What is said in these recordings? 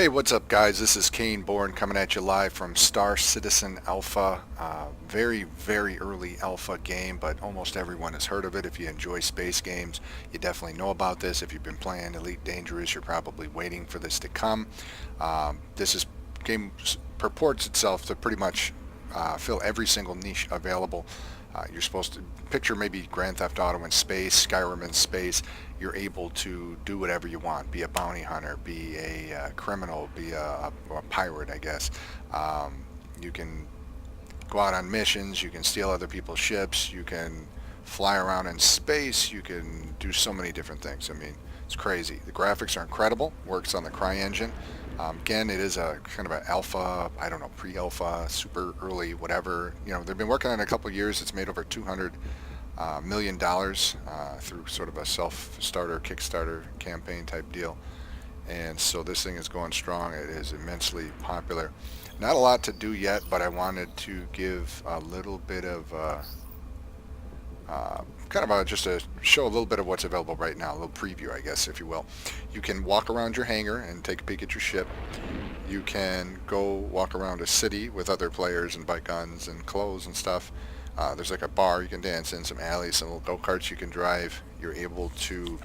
Hey, what's up, guys? This is Cainebourne coming at you live from Star Citizen Alpha. Very, very early alpha game, but almost everyone has heard of it. If you enjoy space games, you definitely know about this. If you've been playing Elite Dangerous, you're probably waiting for this to come. This game purports itself to pretty much fill every single niche available. You're supposed to picture maybe Grand Theft Auto in space, Skyrim in space. You're able to do whatever you want. Be a bounty hunter, be a criminal, be a pirate, I guess. You can go out on missions. You can steal other people's ships. You can fly around in space. You can do so many different things. I mean, it's crazy. The graphics are incredible. Works on the CryEngine. Again, it is a kind of an alpha, I don't know, pre-alpha, super early, whatever. You know, they've been working on it a couple of years. It's made over $200 million through sort of a self-starter, Kickstarter campaign type deal. And so this thing is going strong. It is immensely popular. Not a lot to do yet, but I wanted to give a little bit of just to show a little bit of what's available right now, a little preview, I guess, if you will. You can walk around your hangar and take a peek at your ship. You can go walk around a city with other players and buy guns and clothes and stuff. There's like a bar you can dance in, some alleys, some little go-karts you can drive. You're able to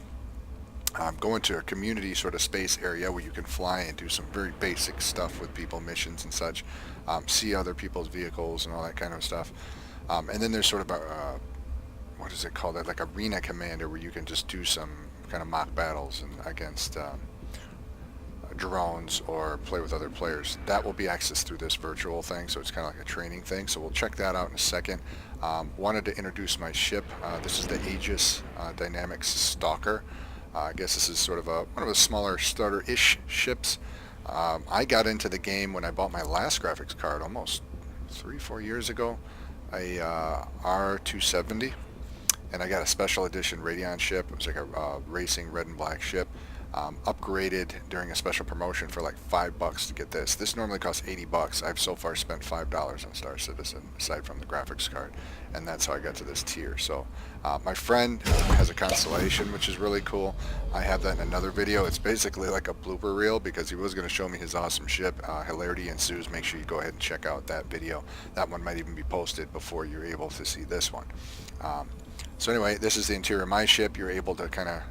go into a community sort of space area where you can fly and do some very basic stuff with people, missions and such. See other people's vehicles and all that kind of stuff. And then there's sort of a what is it called? Like arena commander, where you can just do some kind of mock battles and against drones or play with other players. That will be accessed through this virtual thing, so it's kind of like a training thing. So we'll check that out in a second. Wanted to introduce my ship. This is the Aegis Dynamics Stalker. I guess this is sort of one of the smaller starter-ish ships. I got into the game when I bought my last graphics card almost 3-4 years ago, a R270. And I got a special edition Radeon ship. It was like a racing red and black ship. Upgraded during a special promotion for like $5 to get this. This normally costs $80. I've so far spent $5 on Star Citizen, aside from the graphics card, and that's how I got to this tier. So my friend has a Constellation, which is really cool. I have that in another video. It's basically like a blooper reel because he was going to show me his awesome ship. Hilarity ensues. Make sure you go ahead and check out that video. That one might even be posted before you're able to see this one. So anyway, this is the interior of my ship. You're able to kind of,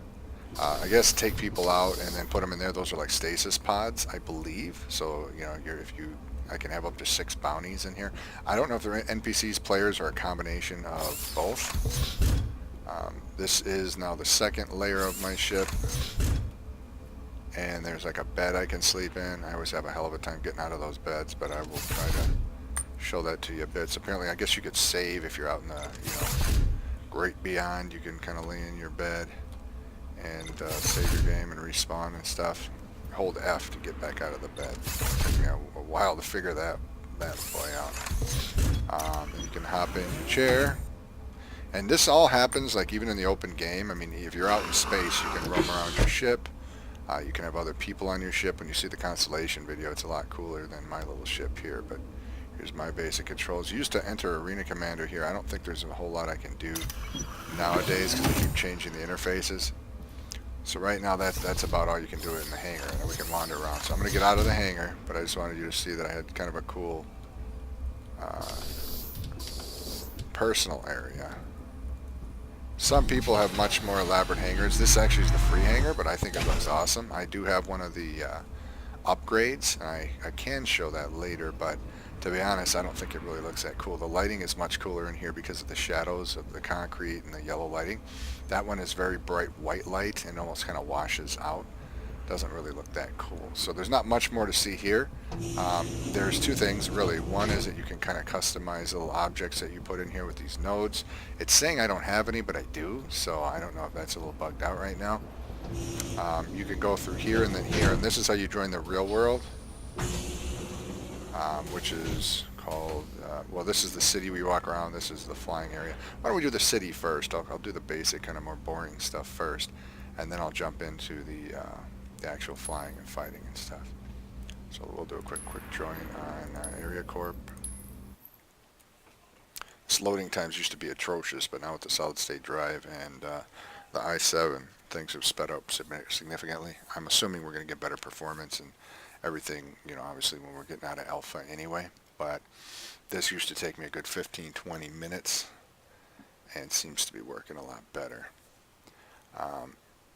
I guess, take people out and then put them in there. Those are like stasis pods, I believe. So, you know, I can have up to 6 bounties in here. I don't know if they're NPCs, players, or a combination of both. This is now the second layer of my ship. And there's like a bed I can sleep in. I always have a hell of a time getting out of those beds, but I will try to show that to you a bit. So apparently, I guess you could save if you're out in the, great beyond. You can kind of lay in your bed and save your game and respawn and stuff. Hold F to get back out of the bed. It took me a while to figure that boy out. And you can hop in your chair. And this all happens like even in the open game. I mean, if you're out in space, you can roam around your ship. You can have other people on your ship. When you see the Constellation video, it's a lot cooler than my little ship here. But here's my basic controls. Used to enter Arena Commander here. I don't think there's a whole lot I can do nowadays because they keep changing the interfaces. So right now that's about all you can do in the hangar, and then we can wander around. So I'm going to get out of the hangar, but I just wanted you to see that I had kind of a cool personal area. Some people have much more elaborate hangars. This actually is the free hangar, but I think it looks awesome. I do have one of the upgrades. I can show that later, but to be honest, I don't think it really looks that cool. The lighting is much cooler in here because of the shadows of the concrete and the yellow lighting. That one is very bright white light and almost kind of washes out. Doesn't really look that cool. So there's not much more to see here. There's 2 things really. One is that you can kind of customize little objects that you put in here with these nodes. It's saying I don't have any, but I do. So I don't know if that's a little bugged out right now. You can go through here and then here, and this is how you join the real world. Which is called, well, this is the city we walk around. This is the flying area. Why don't we do the city first? I'll do the basic, kind of more boring stuff first, and then I'll jump into the actual flying and fighting and stuff. So we'll do a quick join on Area Corp. This loading times used to be atrocious, but now with the solid state drive and the i7, things have sped up significantly. I'm assuming we're going to get better performance and everything, you know, obviously when we're getting out of alpha anyway. But this used to take me a good 15-20 minutes and seems to be working a lot better.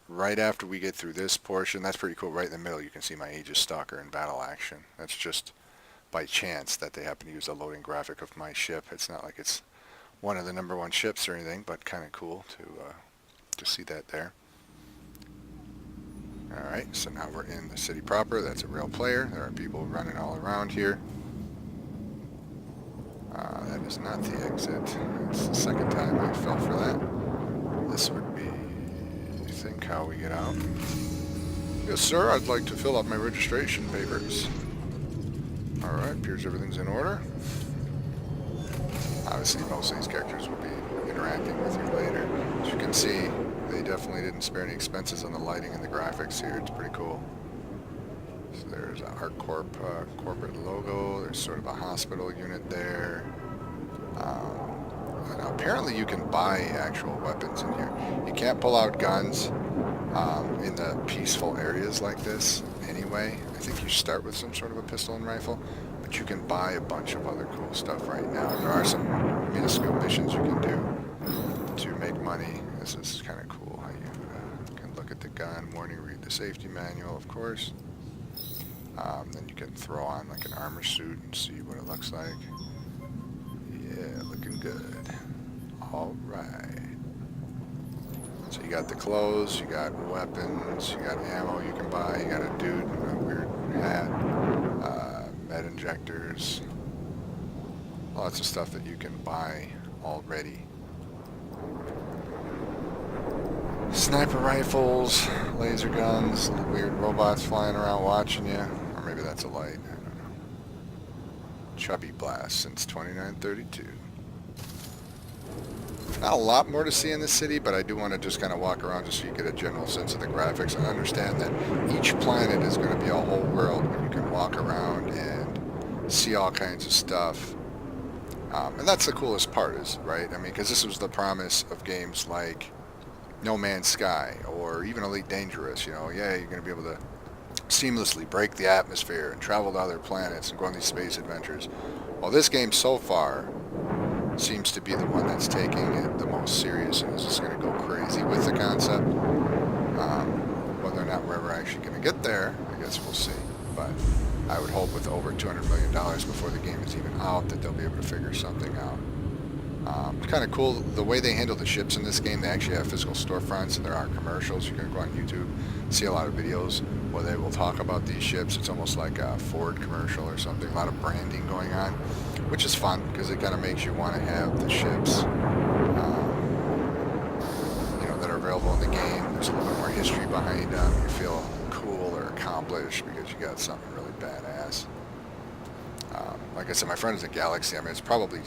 Right after we get through this portion, that's pretty cool. Right in the middle, you can see my Aegis Stalker in battle action. That's just by chance that they happen to use a loading graphic of my ship. It's not like it's one of the #1 ships or anything, but kind of cool to see that there. Alright, so now we're in the city proper. That's a real player. There are people running all around here. That is not the exit. It's the second time I fell for that. This would be, I think, how we get out. Yes, sir, I'd like to fill out my registration papers. Alright, appears everything's in order. Obviously, most of these characters will be interacting with you later. As you can see, they definitely didn't spare any expenses on the lighting and the graphics here. It's pretty cool. So there's a ArcCorp corporate logo. There's sort of a hospital unit there. And apparently you can buy actual weapons in here. You can't pull out guns in the peaceful areas like this anyway. I think you start with some sort of a pistol and rifle, but you can buy a bunch of other cool stuff right now. There are some minuscule missions you can do to make money. This is kind of cool how you can look at the gun, warning, read the safety manual, of course. Then you can throw on like an armor suit and see what it looks like. Yeah, looking good. Alright. So you got the clothes, you got weapons, you got ammo you can buy, you got a dude in a weird hat, med injectors, lots of stuff that you can buy already. Sniper rifles, laser guns, little weird robots flying around watching you. Or maybe that's a light, I don't know. Chubby Blast since 2932. Not a lot more to see in this city, but I do want to just kind of walk around just so you get a general sense of the graphics and understand that each planet is going to be a whole world where you can walk around and see all kinds of stuff. And that's the coolest part, is right? I mean, because this was the promise of games like No Man's Sky or even Elite Dangerous. You know, yeah, you're going to be able to seamlessly break the atmosphere and travel to other planets and go on these space adventures. Well, this game so far seems to be the one that's taking it the most serious and is just going to go crazy with the concept. Whether or not we're ever actually going to get there, I guess we'll see. But I would hope with over $200 million before the game is even out that they'll be able to figure something out. It's kind of cool the way they handle the ships in this game. They actually have physical storefronts and there are commercials. You can go on YouTube, see a lot of videos where they will talk about these ships. It's almost like a Ford commercial or something. A lot of branding going on, which is fun because it kind of makes you want to have the ships that are available in the game. There's a little bit more history behind them. You feel cool or accomplished because you got something really badass. Like I said, my friend is a Galaxy. I mean, it's probably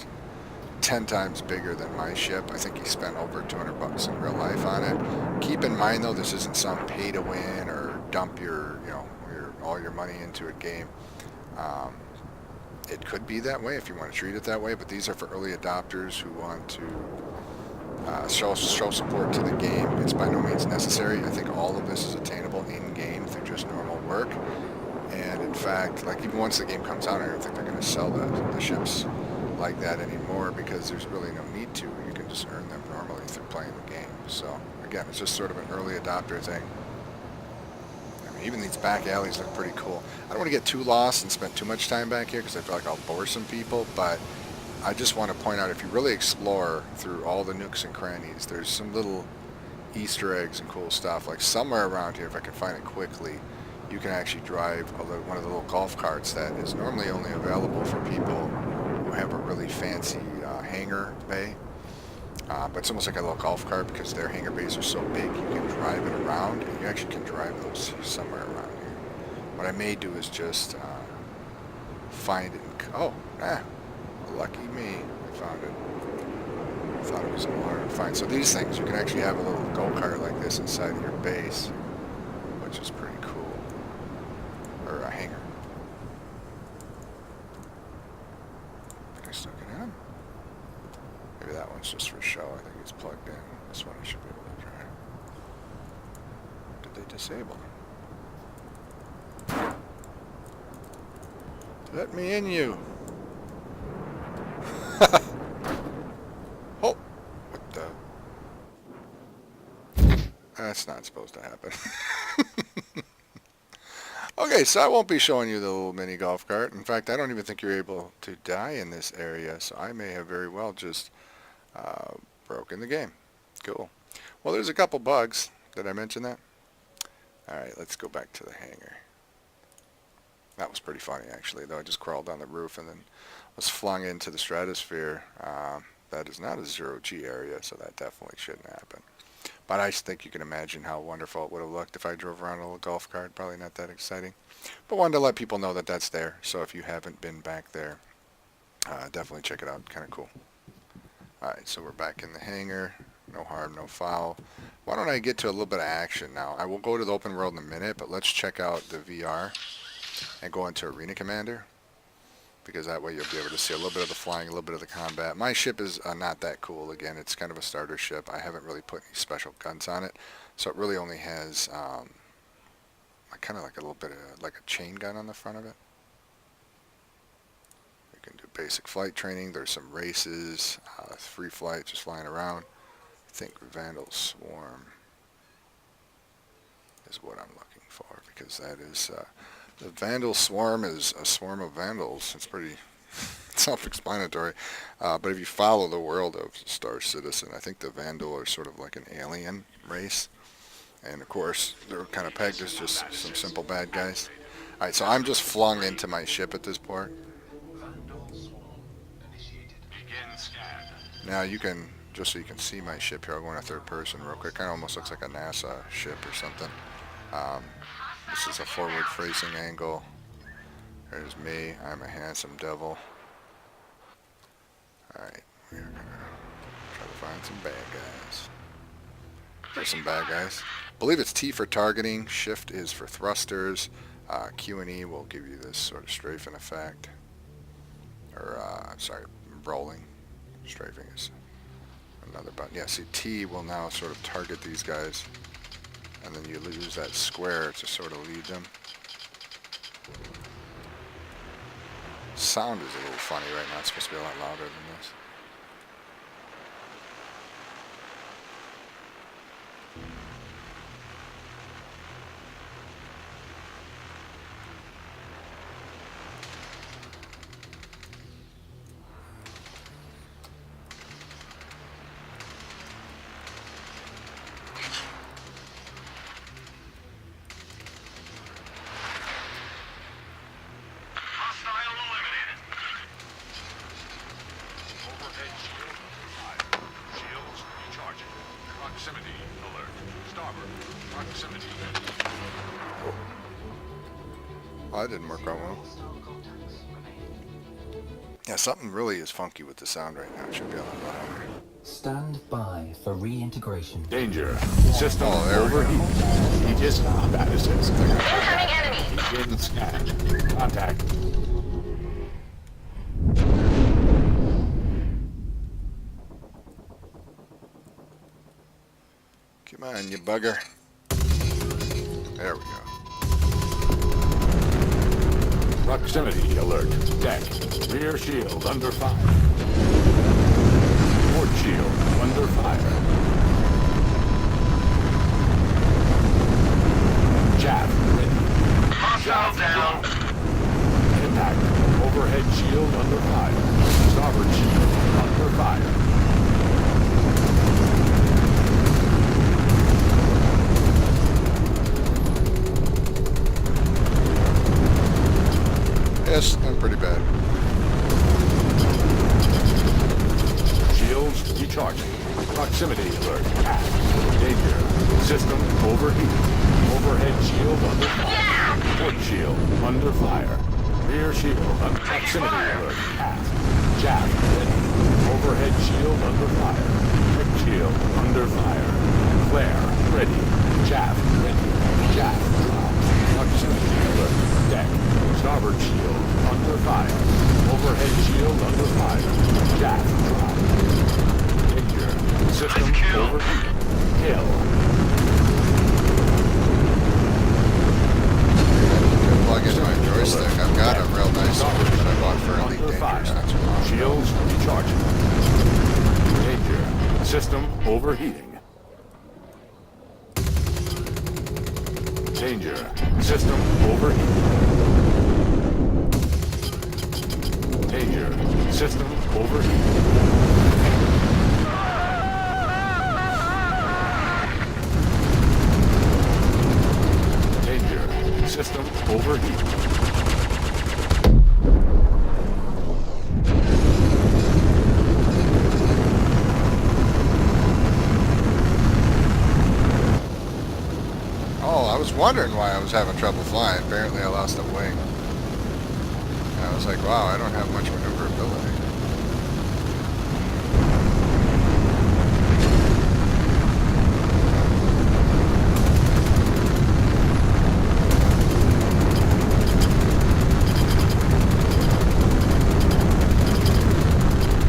10 times bigger than my ship. I think he spent over $200 in real life on it. Keep in mind though, this isn't some pay to win or dump your, all your money into a game. It could be that way if you want to treat it that way, but these are for early adopters who want to show support to the game. It's by no means necessary. I think all of this is attainable in-game through just normal work. And in fact, like even once the game comes out, I don't think they're going to sell the ships like that anymore because there's really no need to. You can just earn them normally through playing the game. So again, it's just sort of an early adopter thing. I mean, even these back alleys look pretty cool. I don't want to get too lost and spend too much time back here because I feel like I'll bore some people, but I just want to point out if you really explore through all the nooks and crannies, there's some little Easter eggs and cool stuff. Like somewhere around here, if I can find it quickly, you can actually drive one of the little golf carts that is normally only available for people who have a really fancy hangar bay. But it's almost like a little golf cart because their hangar bays are so big you can drive it around, and you actually can drive those somewhere around here. What I may do is just find it. Lucky me, I found it. I thought it was a little hard to find. So these things, you can actually have a little go-kart like this inside your base, which is pretty cool. Or a hangar. Can I still get in? Maybe that one's just for show. I think it's plugged in. This one I should be able to try. Did they disable? Let me in, you. Oh, what the? That's not supposed to happen. Okay, so I won't be showing you the little mini golf cart. In fact, I don't even think you're able to die in this area, so I may have very well just broken the game. Cool. Well, there's a couple bugs. Did I mention that? Alright, let's go back to the hangar. That was pretty funny, actually, though. I just crawled down the roof and then was flung into the stratosphere. That is not a ZeroG area, so that definitely shouldn't happen. But I think you can imagine how wonderful it would have looked if I drove around a little golf cart. Probably not that exciting. But wanted to let people know that that's there. So if you haven't been back there, definitely check it out. Kind of cool. Alright, so we're back in the hangar. No harm, no foul. Why don't I get to a little bit of action now? I will go to the open world in a minute, but let's check out the VR and go into Arena Commander. Because that way you'll be able to see a little bit of the flying, a little bit of the combat. My ship is not that cool. Again, it's kind of a starter ship. I haven't really put any special guns on it. So it really only has kind of like a little bit of like a chain gun on the front of it. You can do basic flight training. There's some races, free flight, just flying around. I think Vandal Swarm is what I'm looking for, because that is... the Vandal Swarm is a swarm of vandals. It's pretty self-explanatory. But if you follow the world of Star Citizen, I think the Vandal are sort of like an alien race. And of course, they're kind of pegged as just some simple bad guys. Alright, so I'm just flung into my ship at this point. Now you can, just so you can see my ship here, I'll go in a third person real quick. Kind of almost looks like a NASA ship or something. This is a forward-facing angle. There's me. I'm a handsome devil. Alright, we're gonna try to find some bad guys. There's some bad guys. I believe it's T for targeting. Shift is for thrusters. Q and E will give you this sort of strafing effect. Or, I'm sorry, rolling. Strafing is another button. Yeah, see, T will now sort of target these guys. And then you use that square to sort of lead them. Sound is a little funny right now. It's supposed to be a lot louder than this. Proximity alert. Starboard. Proximity. Oh, that didn't work out well. Yeah, something really is funky with the sound right now. It should be a lot louder. Stand by for reintegration. Danger. System Oh, there we go. Aegis combat assist. Incoming enemy. Begin scan. Contact. Come on, you bugger. There we go. Proximity alert. Deck. Rear shield under fire. Port shield under fire. Chaff ready. Hostile down. Impact. Overhead shield under fire. Starboard shield under fire. Yes, I'm pretty bad. Shields recharging. Proximity alert. Danger. System overheat. Overhead shield under fire. Port shield under fire. Rear shield under proximity alert. Chaff ready. Overhead shield under fire. Quick shield under fire. Flare ready. Chaff ready. Chaff dropped. Proximity alert. Deck. Starboard shield under fire. Overhead shield under fire. Chaff dropped. Danger. System overheat. Kill. Plug in my joystick. I've got a real nice one. overheating. Danger. System overheating. Danger. System overheating. Danger. System overheating. I was wondering why I was having trouble flying. Apparently I lost a wing. And I was like, wow, I don't have much maneuverability.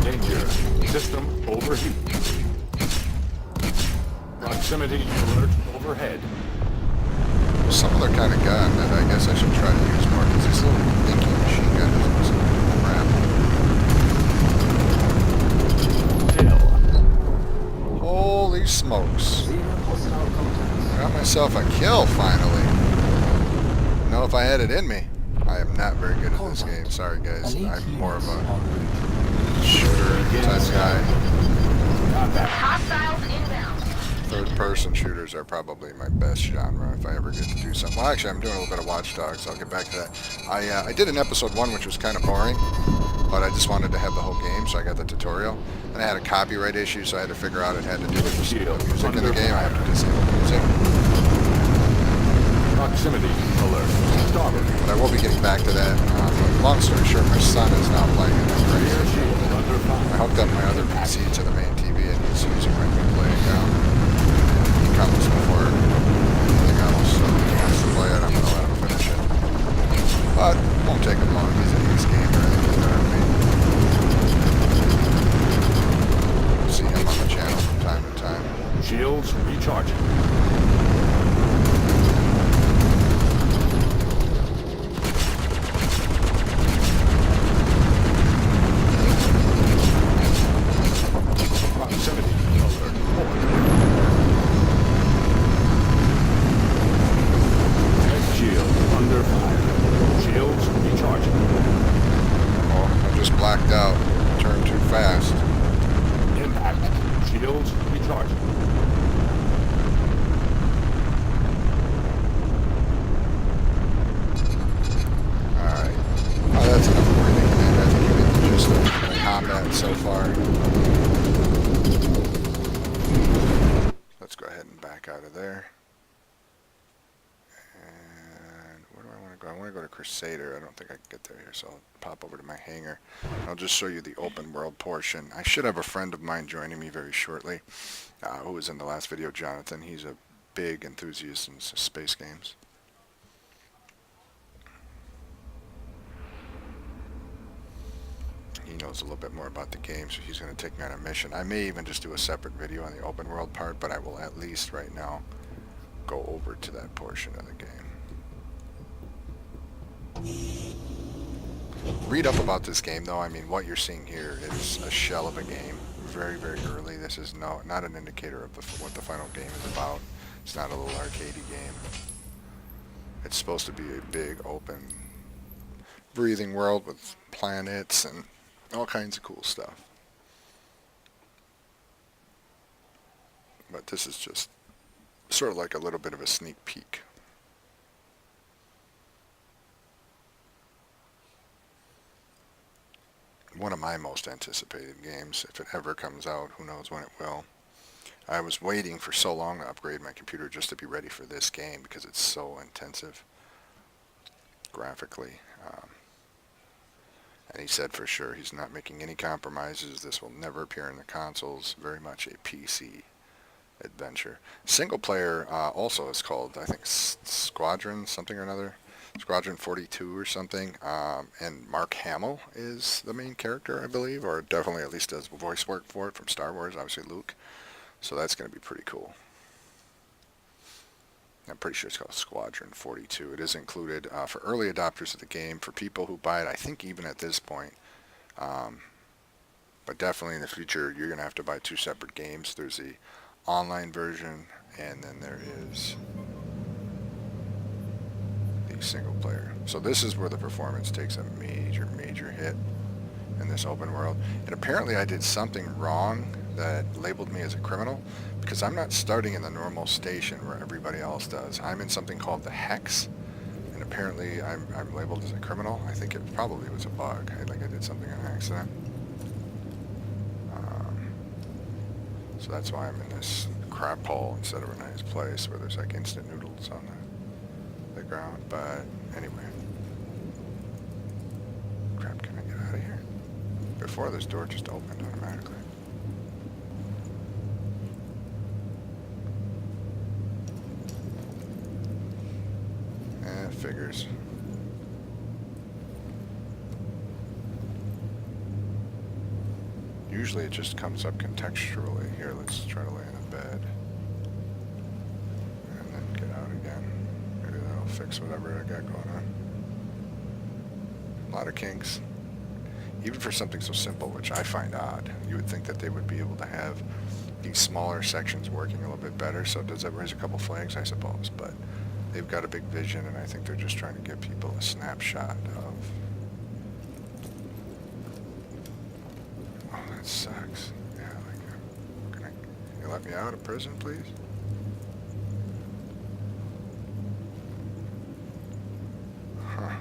Danger. System overheat. Proximity alert overhead. Some other kind of gun that I guess I should try to use more, because this little dinky machine gun is some crap. Holy smokes. Got myself a kill finally. Know if I had it in me. I am not very good at this game. Sorry guys. I'm more of a shooter type guy. Hostiles inbound. Third-person shooters are probably my best genre if I ever get to do something. Well, actually, I'm doing a little bit of Watch Dogs. I'll get back to that. I did an episode 1, which was kind of boring, but I just wanted to have the whole game, so I got the tutorial. And I had a copyright issue, so I had to figure out it had to do with the music in the game. I have to disable music. Proximity alert. Starboard. But I will be getting back to that. Long story short, my son is now playing it. That's Rear crazy. shield under fire. I hooked up my other PC to the main TV, and he's using my replay account. Comes before anything else, so if he wants to play it, I'm going to let him finish it. But it won't take him long. He's an ace gamer. I think he's better than me. You'll see him on the channel from time to time. Shields recharging. Proximity alert. Shield under fire. Shields recharging. Oh, I just blacked out. Turned too fast. Impact. Shields recharging. Alright. Oh, that's enough breathing. And I think you get the gist of the combat so far. Let's go ahead and back out of there. And where do I want to go? I want to go to Crusader. I don't think I can get there here, so I'll pop over to my hangar. I'll just show you the open world portion. I should have a friend of mine joining me very shortly, who was in the last video, Jonathan. He's a big enthusiast in space games. He knows a little bit more about the game, so he's going to take me on a mission. I may even just do a separate video on the open world part, but I will at least right now go over to that portion of the game. Read up about this game though. I mean, what you're seeing here is a shell of a game. Very, very early. This is not an indicator of what the final game is about. It's not a little arcadey game. It's supposed to be a big, open, breathing world with planets and all kinds of cool stuff. But this is just sort of like a little bit of a sneak peek. One of my most anticipated games, if it ever comes out, who knows when it will. I was waiting for so long to upgrade my computer just to be ready for this game because it's so intensive graphically. And he said for sure he's not making any compromises. This will never appear in the consoles. Very much a PC adventure. Single player also is called, I think, Squadron something or another. Squadron 42 or something. And Mark Hamill is the main character, I believe, or definitely at least does voice work for it from Star Wars, obviously Luke. So that's going to be pretty cool. I'm pretty sure it's called Squadron 42. It is included for early adopters of the game, for people who buy it, I think even at this point. But definitely in the future, you're going to have to buy two separate games. There's the online version, and then there is the single player. So this is where the performance takes a major hit in this open world. And apparently I did something wrong that labeled me as a criminal, because I'm not starting in the normal station where everybody else does. I'm in something called the Hex, and apparently I'm labeled as a criminal. I think it probably was a bug. I think I did something on accident. So that's why I'm in this crap hole instead of a nice place where there's like instant noodles on the ground. But anyway. Crap, can I get out of here? Before, this door just opened automatically. Figures. Usually it just comes up contextually. Here, let's try to lay in a bed. And then get out again. Maybe that'll fix whatever I got going on. A lot of kinks. Even for something so simple, which I find odd. You would think that they would be able to have these smaller sections working a little bit better, so does that raise a couple flags, I suppose, but they've got a big vision, and I think they're just trying to give people a snapshot of... Oh, that sucks. Yeah, like, can you let me out of prison, please? Huh.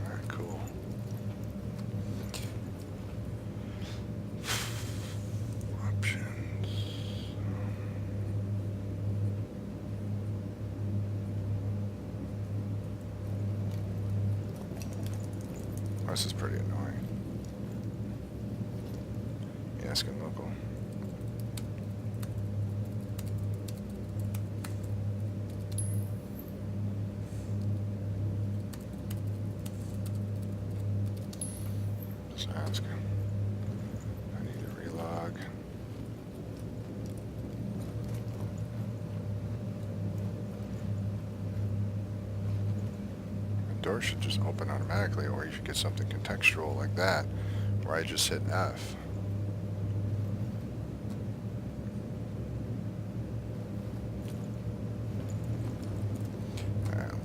Alright, cool. Options. Oh, this is pretty annoying. Asking local. Just ask him. I need to relog. The door should just open automatically, or you should get something contextual like that, where I just hit F.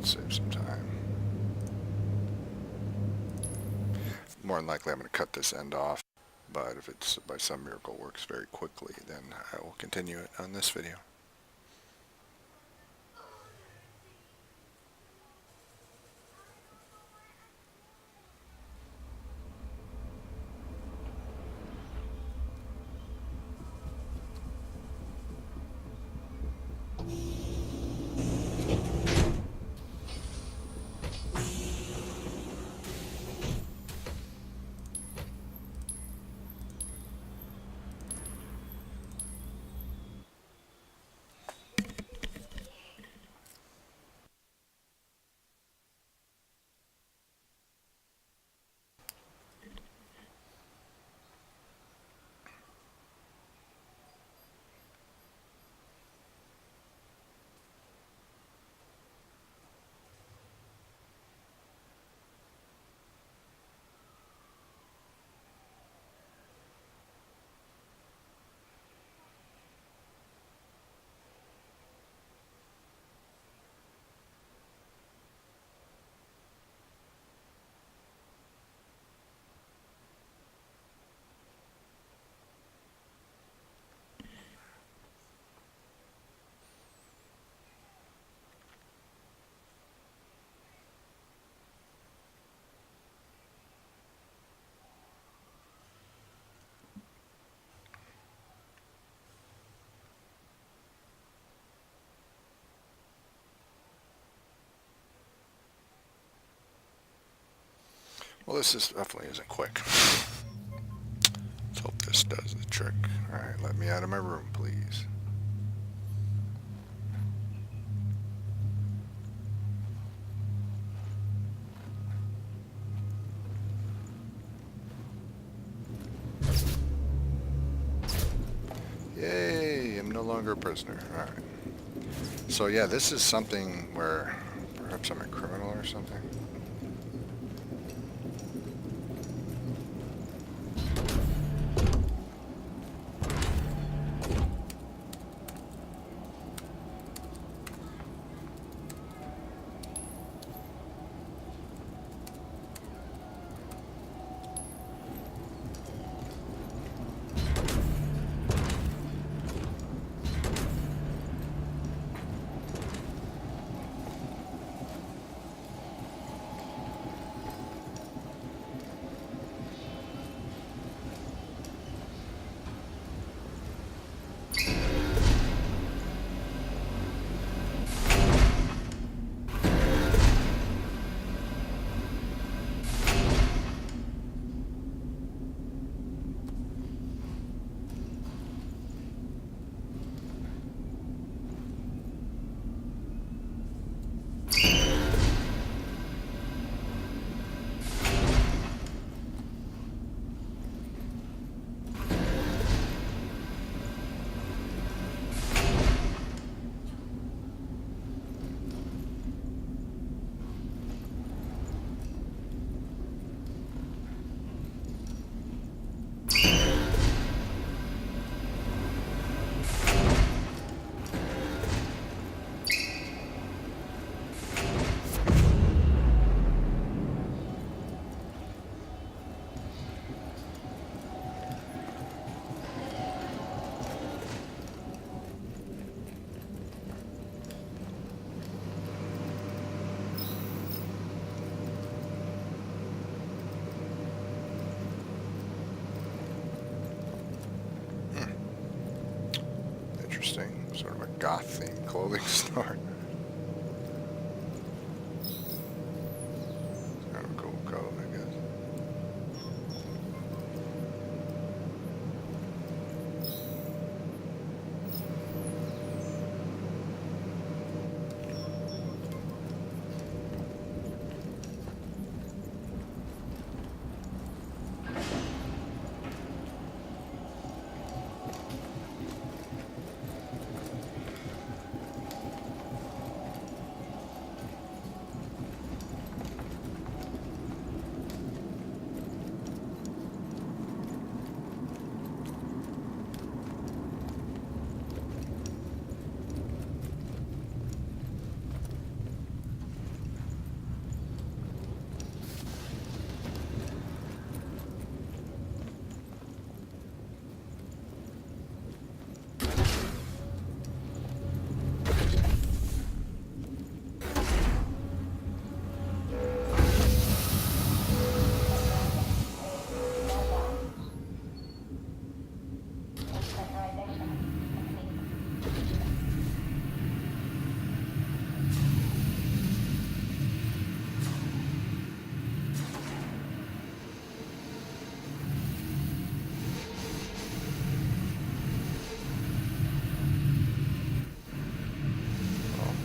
Save some time. More than likely I'm going to cut this end off, but if it's by some miracle works very quickly, then I will continue it on this video. Well, this definitely isn't quick. Let's hope this does the trick. Alright, let me out of my room, please. Yay, I'm no longer a prisoner. Alright. So yeah, this is something where perhaps I'm a criminal or something. clothing store. Kind of a cool code, I guess.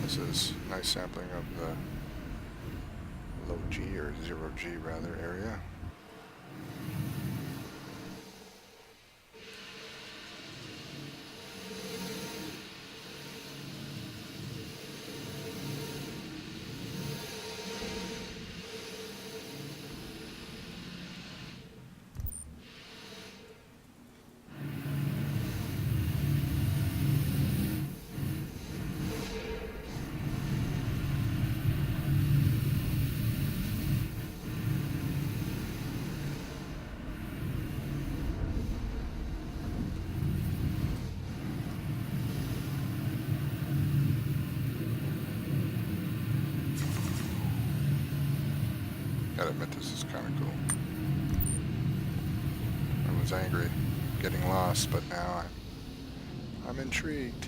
This is a nice sampling of the low G, or zero G rather, area. Gotta admit, this is kind of cool. Everyone's angry, getting lost, but now I'm intrigued.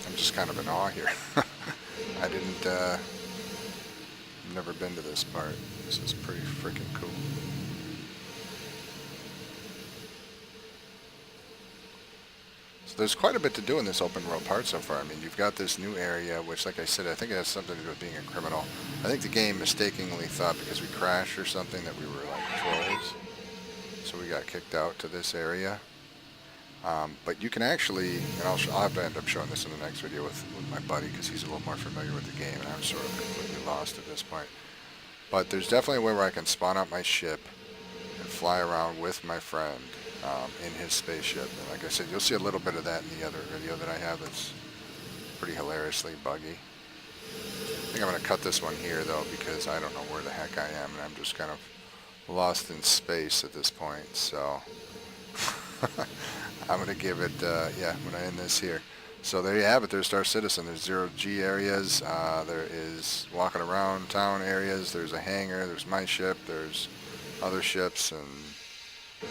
I'm just kind of in awe here. I didn't, never been to this part. This is pretty freaking cool. So there's quite a bit to do in this open world part so far. I mean, you've got this new area, which, like I said, I think it has something to do with being a criminal. I think the game mistakenly thought because we crashed or something that we were like trolls. So we got kicked out to this area. But you can actually, and I'll have to end up showing this in the next video with my buddy because he's a little more familiar with the game and I'm sort of completely lost at this point. But there's definitely a way where I can spawn out my ship and fly around with my friend in his spaceship. And like I said, you'll see a little bit of that in the other video that I have that's pretty hilariously buggy. I think I'm going to cut this one here though because I don't know where the heck I am and I'm just kind of lost in space at this point. So I'm going to give it, yeah, I'm going to end this here. So there you have it. There's Star Citizen. There's ZeroG areas. There is walking around town areas. There's a hangar. There's my ship. There's other ships. And,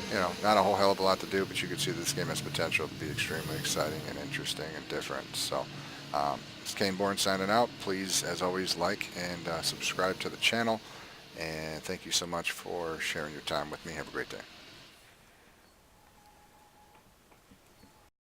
you know, not a whole hell of a lot to do, but you can see this game has potential to be extremely exciting and interesting and different. So it's Cainebourne signing out. Please, as always, like and subscribe to the channel. And thank you so much for sharing your time with me. Have a great day.